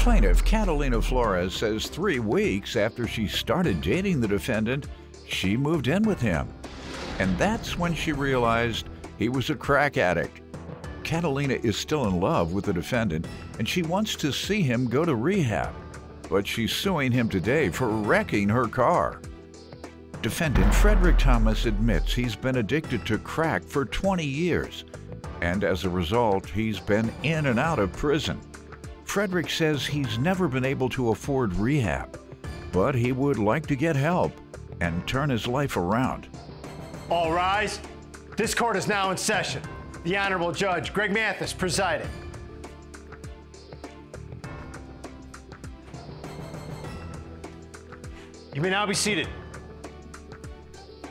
Plaintiff Catalina Flores says 3 weeks after she started dating the defendant, she moved in with him. And that's when she realized he was a crack addict. Catalina is still in love with the defendant, and she wants to see him go to rehab. But she's suing him today for wrecking her car. Defendant Frederick Thomas admits he's been addicted to crack for 20 years, and as a result, he's been in and out of prison. Frederick says he's never been able to afford rehab, but he would like to get help and turn his life around. All rise. This court is now in session. The Honorable Judge Greg Mathis presiding. You may now be seated.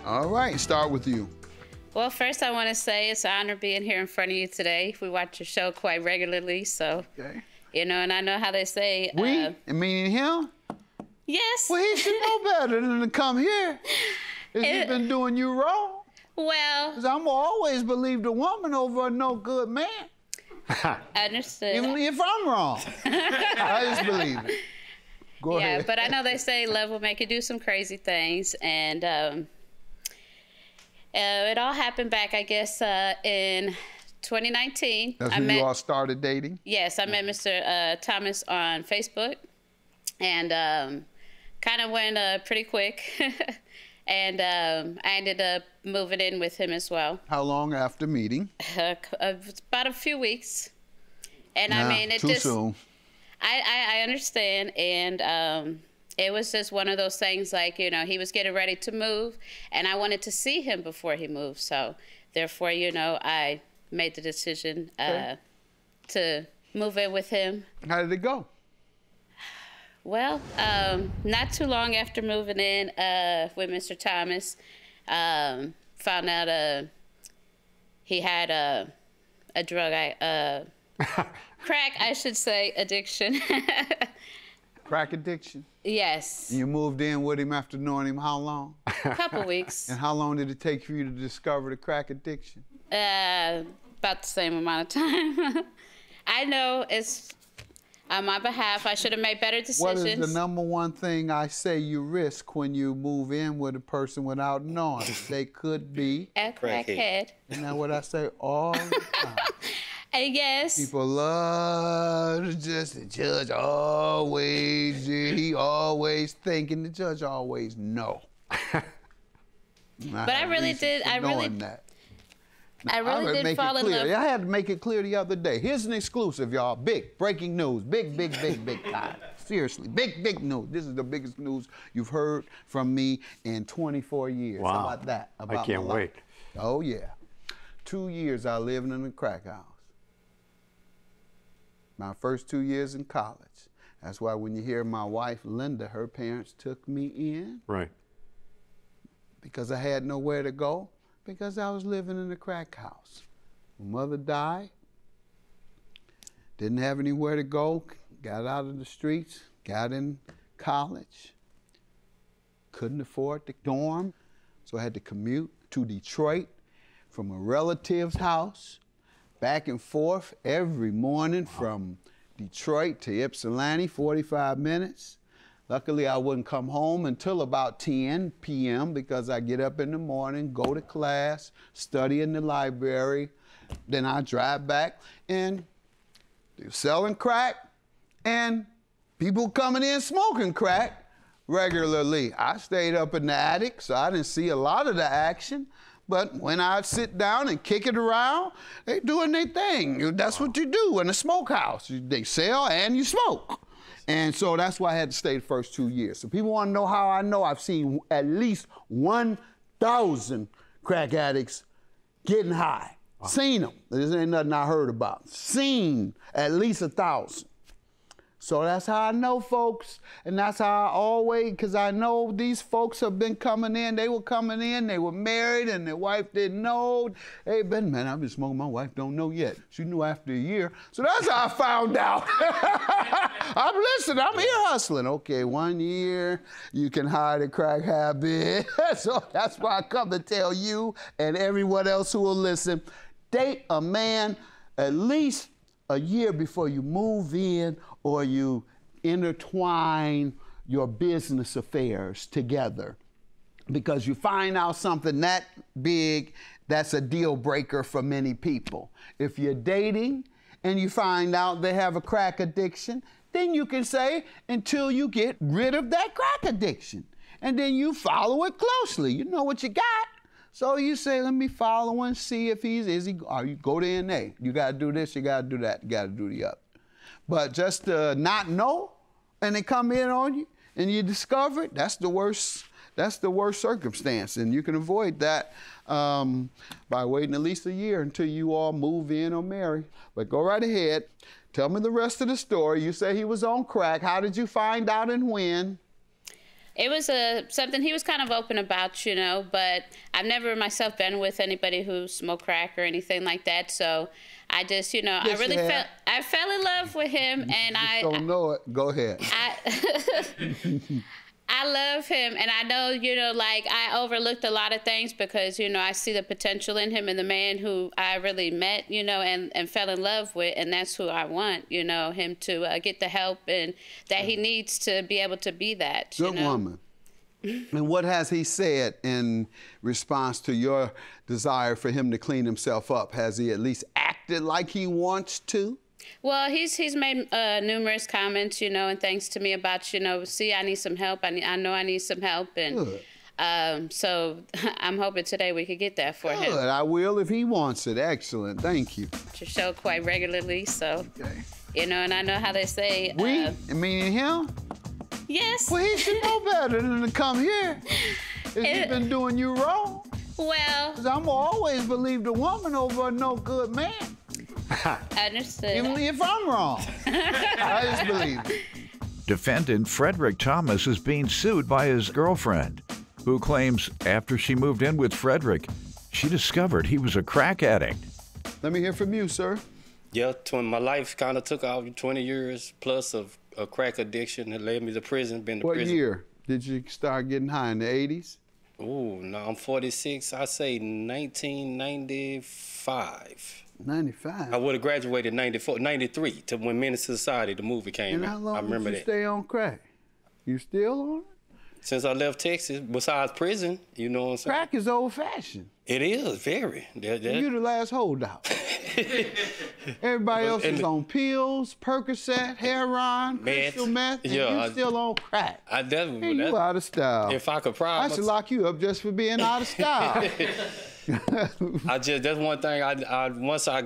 All right, start with you. Well, first I want to say it's an honor being here in front of you today. We watch your show quite regularly, so, you know, and I know how they say... We? Meaning him? Yes. Well, he should know better than to come here. Has he been doing you wrong? Well... Because I'm always believed a woman over a no good man. Understood. Even if I'm wrong. I just believe it. Go ahead. Yeah, but I know they say love will make you do some crazy things, and it all happened back, I guess, in 2019. That's when you all started dating? Yes, I met Mr. Thomas on Facebook, and kind of went pretty quick. And I ended up moving in with him as well. How long after meeting? About a few weeks. And nah, I mean, it too just... soon. I understand, and it was just one of those things, like, you know, he was getting ready to move, and I wanted to see him before he moved, so therefore, you know, I made the decision to move in with him. How did it go? Well, not too long after moving in with Mr. Thomas, found out he had a drug, crack, I should say, addiction. Crack addiction? Yes. And you moved in with him after knowing him how long? A couple weeks. And how long did it take for you to discover the crack addiction? About the same amount of time. I know it's on my behalf. I should have made better decisions. What is the number one thing I say you risk when you move in with a person without knowing? They could be a crackhead. Isn't that what I say all the time? Yes. People love just the judge always, he always thinking, the judge always know. But I really did, I really did fall in love. I had to make it clear the other day. Here's an exclusive, y'all. Big, breaking news. Big time. Seriously, big news. This is the biggest news you've heard from me in 24 years. Wow. How about that? I can't wait. Oh, yeah. 2 years I lived in a crack house. My first 2 years in college. That's why when you hear my wife, Linda, her parents took me in. Right. Because I had nowhere to go. Because I was living in a crack house. My mother died. Didn't have anywhere to go. Got out of the streets. Got in college. Couldn't afford the dorm. So I had to commute to Detroit from a relative's house. Back and forth every morning from Detroit to Ypsilanti, 45 minutes. Luckily, I wouldn't come home until about 10 p.m. because I get up in the morning, go to class, study in the library. Then I drive back and they're selling crack and people coming in smoking crack regularly. I stayed up in the attic, so I didn't see a lot of the action. But when I sit down and kick it around, they doing their thing. That's what you do in a smokehouse. They sell and you smoke. And so that's why I had to stay the first 2 years. So people want to know how I know. I've seen at least 1,000 crack addicts getting high. Wow. Seen them. This ain't nothing I heard about. Seen at least 1,000. So that's how I know, folks, and that's how I always, because I know these folks have been coming in. They were coming in, they were married, and their wife didn't know. Hey, man, I've been smoking, my wife don't know yet. She knew after a year. So that's how I found out. I'm listening, I'm ear hustling. Okay, 1 year, you can hide a crack habit. So that's why I come to tell you and everyone else who will listen, date a man at least a year before you move in or you intertwine your business affairs together, because you find out something that big, that's a deal breaker for many people. If you're dating and you find out they have a crack addiction, then you can say, until you get rid of that crack addiction. And then you follow it closely. You know what you got. So you say, let me follow and see if you go to NA. You gotta do this, you gotta do that, you gotta do the other. But just to not know, and they come in on you, and you discover it, that's the worst circumstance. And you can avoid that by waiting at least a year until you all move in or marry. But go right ahead. Tell me the rest of the story. You say he was on crack. How did you find out and when? It was something he was kind of open about, you know, but I've never myself been with anybody who smoked crack or anything like that. So I just, you know, Yes, I fell in love with him, and I don't know it. Go ahead. I love him, and I know, you know, like, I overlooked a lot of things because, you know, I see the potential in him and the man who I really met, you know, and fell in love with, and that's who I want, you know, him to get the help and that he needs to be able to be that. Good woman. And what has he said in response to your desire for him to clean himself up? Has he at least acted like he wants to? Well, he's made numerous comments, you know, and thanks to me about, you know, see, I need some help. I know I need some help. And so I'm hoping today we could get that for him. Good, I will if he wants it. Excellent, thank you. To show quite regularly, so, you know, and I know how they say. Meaning him? Yes. Well, he should know better than to come here. Has he been doing you wrong? Well. 'Cause I'm always believe the woman over a no good man. Understood. Even if I'm wrong. I just believe it. Defendant Frederick Thomas is being sued by his girlfriend, who claims after she moved in with Frederick, she discovered he was a crack addict. Let me hear from you, sir. Yeah, my life kind of took off 20 years plus of a crack addiction that led me to prison. What year did you start getting high, in the 80s? Ooh, no, I'm 46. I say 1995. 95. I would have graduated 93 to when Menace to Society, the movie came And out. how long I remember did you that. stay on crack? You still on it? Since I left Texas, besides prison, you know what I'm saying? Crack is old-fashioned. It is, very. You're the last holdout. Everybody else is on pills, Percocet, heroin, crystal meth, and you still on crack. I definitely. You out of style. If I could promise. I should lock you up just for being out of style. That's one thing. Once I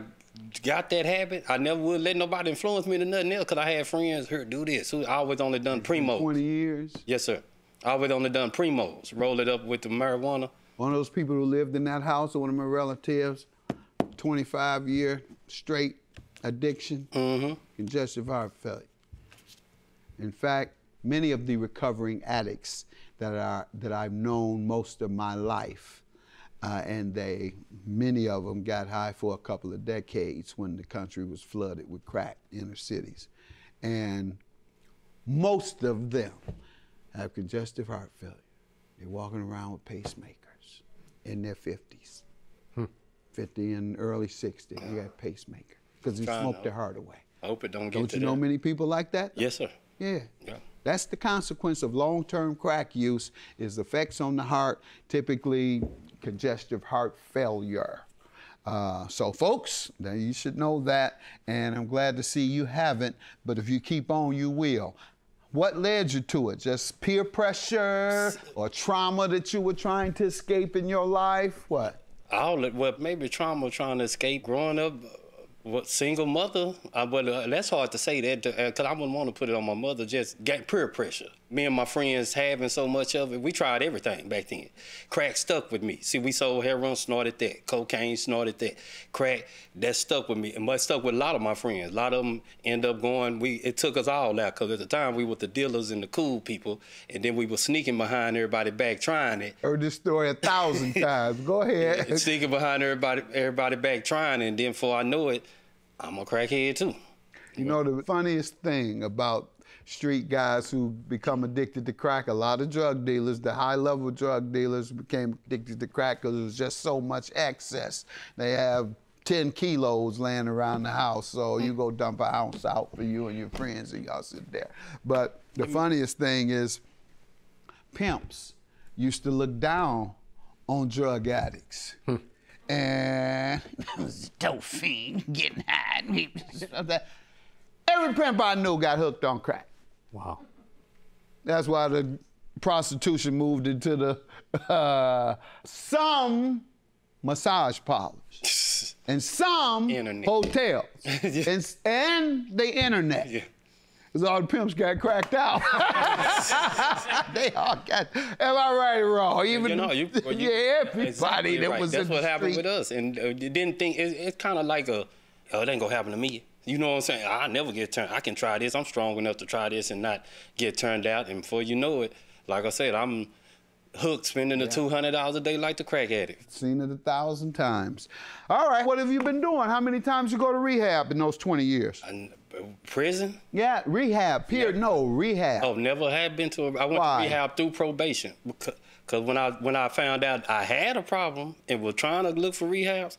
got that habit, I never would let nobody influence me to nothing else, because I had friends who do this, who always only done primos. 20 years? Yes, sir. I always only done primos, roll it up with the marijuana. One of those people who lived in that house, or one of my relatives, 25-year straight addiction, congestive heart failure. In fact, many of the recovering addicts that I've known most of my life, and many of them got high for a couple of decades when the country was flooded with crack, inner cities. And most of them have congestive heart failure. They're walking around with pacemakers in their 50s, 50 and early 60s. They got pacemaker because they smoked their heart away. I hope it don't get to that. Don't you know many people like that? Yes, sir. Yeah. That's the consequence of long-term crack use, is effects on the heart, typically congestive heart failure. So folks, now you should know that, and I'm glad to see you haven't, but if you keep on, you will. What led you to it? Just peer pressure or trauma that you were trying to escape in your life? What? Well, maybe trauma trying to escape growing up. Single mother, but that's hard to say that, because I wouldn't want to put it on my mother, just get peer pressure. Me and my friends having so much of it, we tried everything back then. Crack stuck with me. See, we sold heroin, snorted that. Cocaine, snorted that. Crack, that stuck with me. And it stuck with a lot of my friends. A lot of them end up going, it took us all out, because at the time we were the dealers and the cool people, and then we were sneaking behind everybody back trying it. Heard this story 1,000 times. Go ahead. Sneaking behind everybody back trying it, and then before I know it, I'm a crackhead too. You know, the funniest thing about street guys who become addicted to crack, a lot of drug dealers, the high-level drug dealers became addicted to crack because there was just so much excess. They have 10 kilos laying around the house, so you go dump an ounce out for you and your friends and y'all sit there. But the funniest thing is pimps used to look down on drug addicts. And dope fiend, getting high. Every pimp I knew got hooked on crack. Wow. That's why the prostitution moved into the some massage parlors and some internet. hotels and the internet. Yeah. Because all the pimps got cracked out. They all got, am I right or wrong? Even everybody exactly that right. was That's in what the happened street. with us. And you didn't think, it's kind of like it ain't gonna happen to me. You know what I'm saying? I never get turned. I can try this. I'm strong enough to try this and not get turned out. And before you know it, like I said, I'm hooked, spending the $200 a day like the crack addict. Seen it 1,000 times. All right, what have you been doing? How many times you go to rehab in those 20 years? Prison? Yeah, rehab, period. No, rehab. Oh, never had been to I went to rehab through probation. Because when I found out I had a problem and was trying to look for rehabs,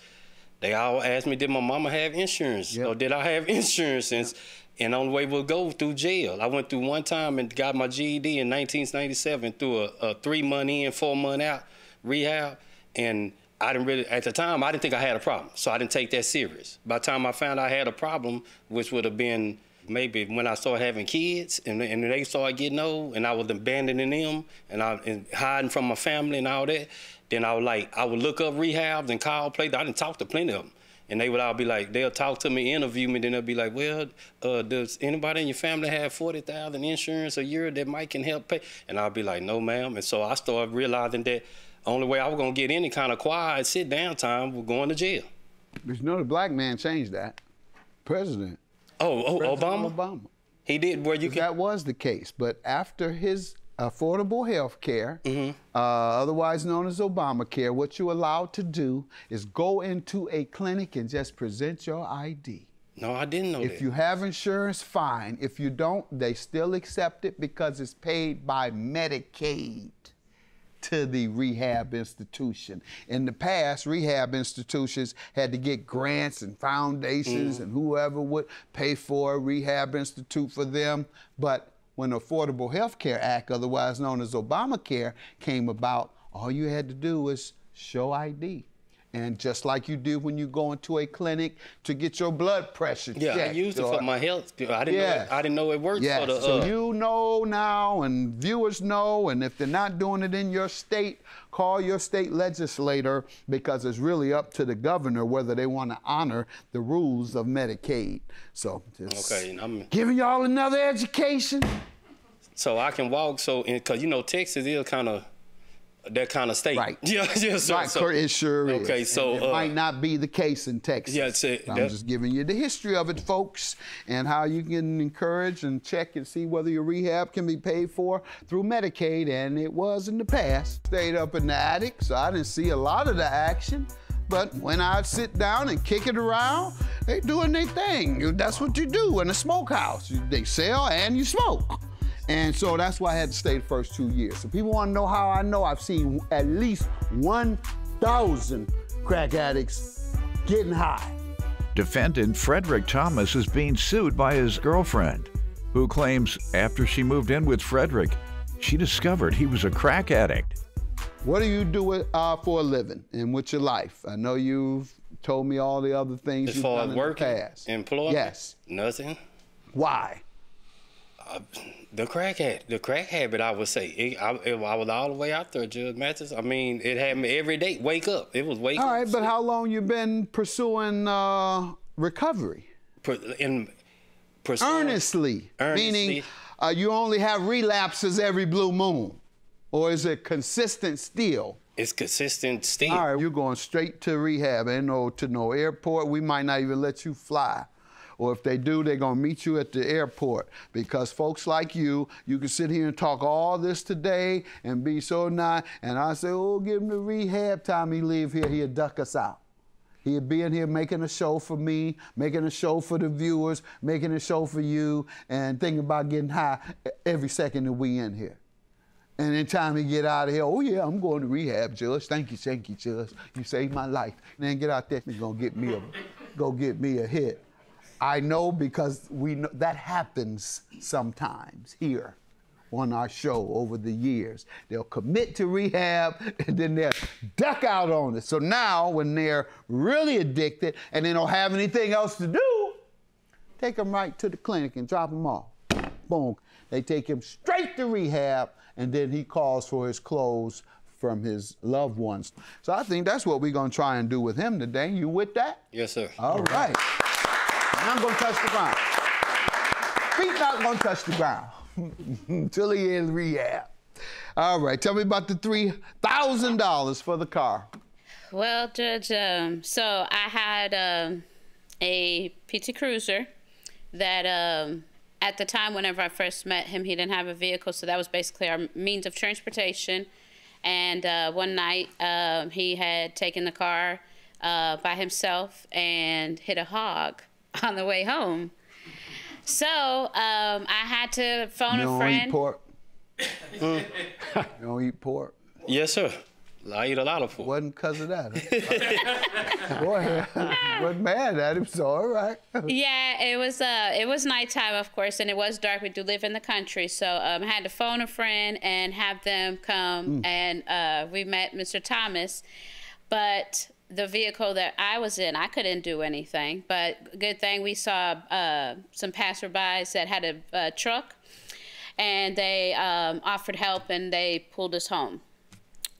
they all asked me, did my mama have insurance? Or did I have insurance? And the only way would go through jail. I went through one time and got my GED in 1997 through a 3-month in, 4-month out rehab. And I didn't really, at the time, I didn't think I had a problem. So I didn't take that serious. By the time I found I had a problem, which would have been maybe when I started having kids and they started getting old and I was abandoning them and hiding from my family and all that, then I would look up rehabs and call places. I didn't talk to plenty of them. And they would all be like, they'll talk to me, interview me, then they'll be like, well, does anybody in your family have $40,000 insurance a year that might can help pay? And I'll be like, no, ma'am. And so I started realizing that the only way I was going to get any kind of quiet sit-down time was going to jail. But you know the black man changed that. President Obama? He did where you can... That was the case. But after his affordable health care, otherwise known as Obamacare, what you're allowed to do is go into a clinic and just present your ID. No, I didn't know that. If you have insurance, fine. If you don't, they still accept it because it's paid by Medicaid to the rehab institution. In the past, rehab institutions had to get grants and foundations and whoever would pay for a rehab institute for them. But when the Affordable Health Care Act, otherwise known as Obamacare, came about, all you had to do was show ID. And just like you do when you go into a clinic to get your blood pressure checked. Yeah, I used it for my health. I didn't know it worked for the... So you know now, and viewers know, and if they're not doing it in your state, call your state legislator, because it's really up to the governor whether they want to honor the rules of Medicaid. So just giving y'all another education. So I can walk, because you know Texas is kind of that kind of state. Right. Yeah. It sure is. Okay, so... it might not be the case in Texas. Yeah, I'm just giving you the history of it, folks, and how you can encourage and check and see whether your rehab can be paid for through Medicaid, and it was in the past. Stayed up in the attic, so I didn't see a lot of the action. But when I sit down and kick it around, they doing their thing. That's what you do in a smokehouse. They sell and you smoke. And so that's why I had to stay the first 2 years. So people want to know how I know. I've seen at least 1,000 crack addicts getting high. Defendant Frederick Thomas is being sued by his girlfriend, who claims after she moved in with Frederick, she discovered he was a crack addict. What do you do for a living and with your life? I know you've told me all the other things you've done in the past. Employment? Yes. Nothing. Why? The crack habit, I would say. I was all the way out there, Judge Mathis. I mean, it had me every day. Wake up. It was wake up. All right, but how long you been pursuing recovery? Earnestly. Meaning you only have relapses every blue moon. Or is it consistent still? It's consistent still. All right, you're going straight to rehab. Ain't to no airport. We might not even let you fly. Or if they do, they're going to meet you at the airport. Because folks like you can sit here and talk all this today and be so nice. And I say, oh, give him the rehab. Time he leave here, he'll duck us out. He'll be in here making a show for me, making a show for the viewers, making a show for you, and thinking about getting high every second that we in here. And anytime he get out of here, oh yeah, I'm going to rehab, Judge. Thank you, Judge. You saved my life. And then get out there, you're gonna get me a hit. I know because we know that happens sometimes here on our show over the years. They'll commit to rehab and then they'll duck out on it. So now when they're really addicted and they don't have anything else to do, take them right to the clinic and drop them off. Boom. They take him straight to rehab, and then he calls for his clothes from his loved ones. So I think that's what we're going to try and do with him today. You with that? Yes, sir. All right. And I'm going to touch the ground. Feet not going to touch the ground until he in rehab. All right. Tell me about the $3,000 for the car. Well, Judge, so I had a PT Cruiser that at the time, whenever I first met him, he didn't have a vehicle, so that was basically our means of transportation. And one night, he had taken the car by himself and hit a hog on the way home. So I had to phone a friend. You don't eat pork? You don't eat pork? Yes, sir. I eat a lot of food. Wasn't because of that. Huh? Go ahead. Wasn't mad at him, so all right. Yeah, it was nighttime, of course, and it was dark. We do live in the country, so I had to phone a friend and have them come, and we met Mr. Thomas. But the vehicle that I was in, I couldn't do anything. But good thing we saw some passerbys that had a truck, and they offered help, and they pulled us home.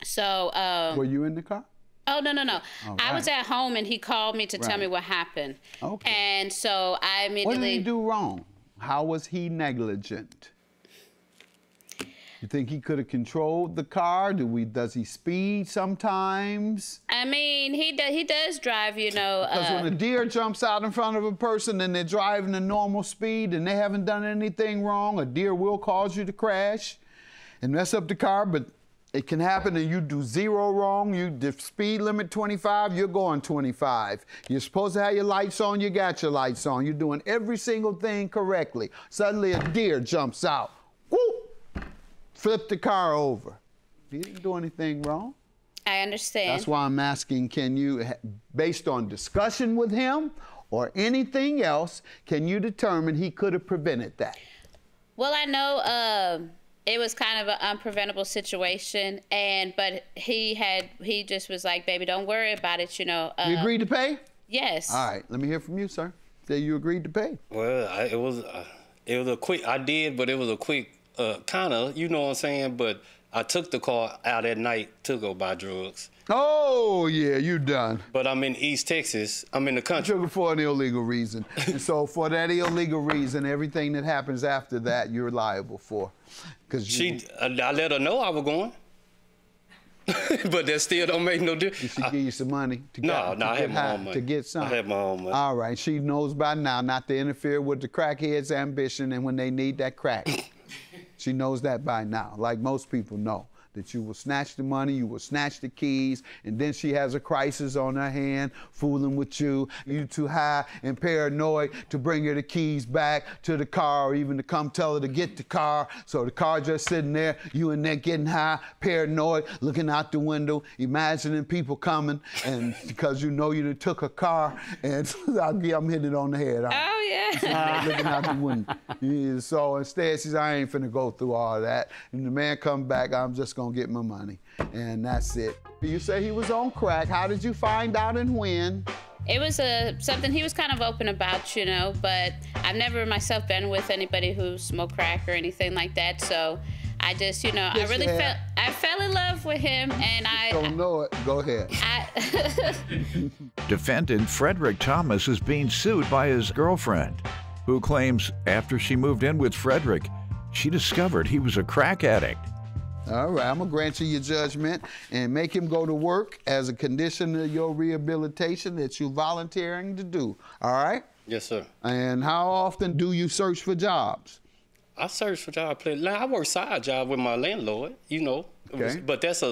So, were you in the car? Oh, no. Right. I was at home, and he called me to tell me what happened. Okay. And so I immediately... What did he do wrong? How was he negligent? You think he could have controlled the car? Does he speed sometimes? I mean, he does drive, you know... Because when a deer jumps out in front of a person and they're driving a normal speed and they haven't done anything wrong, a deer will cause you to crash and mess up the car, but it can happen and you do zero wrong. The speed limit 25, you're going 25. You're supposed to have your lights on, you got your lights on. You're doing every single thing correctly. Suddenly a deer jumps out. Whoop! Flip the car over. You didn't do anything wrong. I understand. That's why I'm asking, can you, based on discussion with him or anything else, can you determine he could have prevented that? Well, I know it was kind of an unpreventable situation, but he just was like, baby, don't worry about it, you know. You agreed to pay? Yes. All right, let me hear from you, sir. Say you agreed to pay. Well, it was a quick, I did, but it was a quick, kind of, you know what I'm saying? But I took the car out at night to go buy drugs. Oh, yeah, you done. But I'm in East Texas. I'm in the country. You took it for an illegal reason. And so for that illegal reason, everything that happens after that, you're liable for. I let her know I was going. But that still don't make no difference. Did she give you some money? I had my own money. To get some? I had my own money. All right, she knows by now not to interfere with the crackhead's ambition and when they need that crack. She knows that by now, like most people know. That you will snatch the money, you will snatch the keys, and then she has a crisis on her hand, fooling with you. You too high and paranoid to bring her the keys back to the car or even to come tell her to get the car. So the car just sitting there, you in there getting high, paranoid, looking out the window, imagining people coming, and because you know you took a car, and I'm hitting it on the head. Oh, yeah. Looking out the window. Yeah, so instead, she says, I ain't finna go through all that. And the man come back, I'm just gonna get my money, and that's it. You say he was on crack. How did you find out and when? It was something he was kind of open about, you know, but I've never myself been with anybody who smoked crack or anything like that, so I just, you know, Yes, I fell in love with him, and I don't know it. Go ahead. Defendant Frederick Thomas is being sued by his girlfriend, who claims after she moved in with Frederick, she discovered he was a crack addict. All right, I'm gonna grant you your judgment and make him go to work as a condition of your rehabilitation that you're volunteering to do, all right? Yes, sir. And how often do you search for jobs? I search for jobs. I work side job with my landlord, you know. Okay. But that's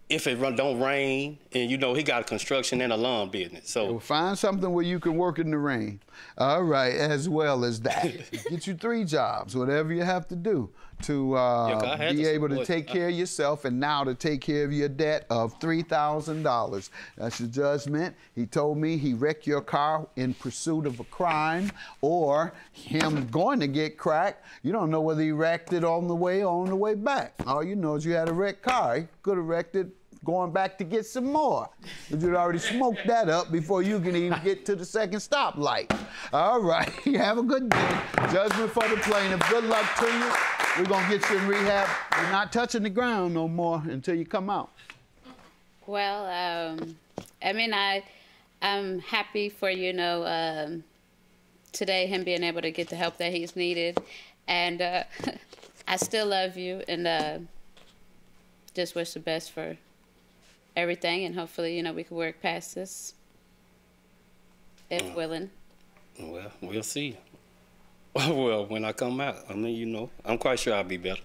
if it don't rain, and you know, he got a construction and a lawn business. So Well, find something where you can work in the rain. All right, as well as that. Get you 3 jobs, whatever you have to do to be able to take care of yourself, and now to take care of your debt of $3,000. That's your judgment. He told me he wrecked your car in pursuit of a crime, or him going to get crack. You don't know whether he wrecked it on the way or on the way back. All you know is you had a wrecked car. He could have wrecked it going back to get some more. But you'd already smoked that up before you can even get to the second stoplight. All right, have a good day. Judgment for the plaintiff. Good luck to you. We're gonna get you in rehab. You're not touching the ground no more until you come out. Well, I mean, I'm happy for, you know, today him being able to get the help that he's needed. And I still love you, and just wish the best for everything, and hopefully, you know, we can work past this, if willing. Well, we'll see. Well, when I come out, I mean, you know, I'm quite sure I'll be better.